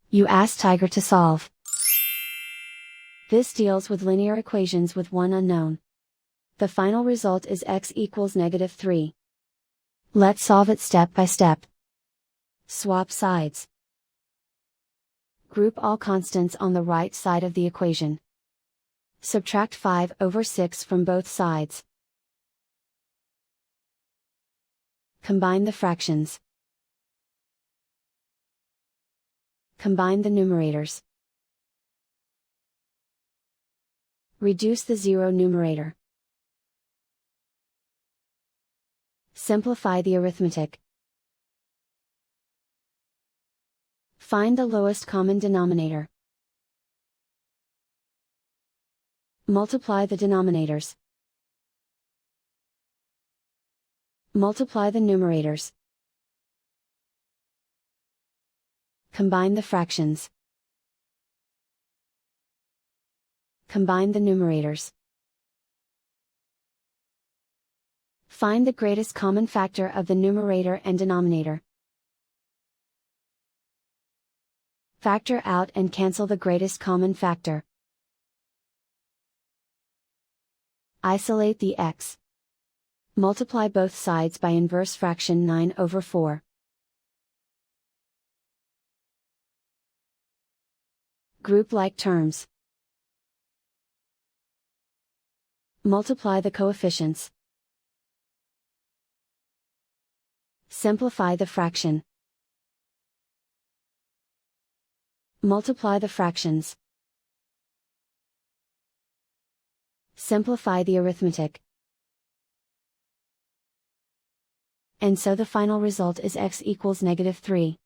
You ask Tiger to solve. This deals with linear equations with one unknown. The final result is x equals -3. Let's solve it step by step. Swap sides. Group all constants on the right side of the equation. Subtract 5/6 from both sides. Combine the fractions. Combine the numerators. Reduce the zero numerator. Simplify the arithmetic. Find the lowest common denominator. Multiply the denominators. Multiply the numerators. Combine the fractions. Combine the numerators. Find the greatest common factor of the numerator and denominator. Factor out and cancel the greatest common factor. Isolate the x. Multiply both sides by inverse fraction 9/4. Group like terms. Multiply the coefficients. Simplify the fraction. Multiply the fractions. Simplify the arithmetic. And so the final result is x equals -3.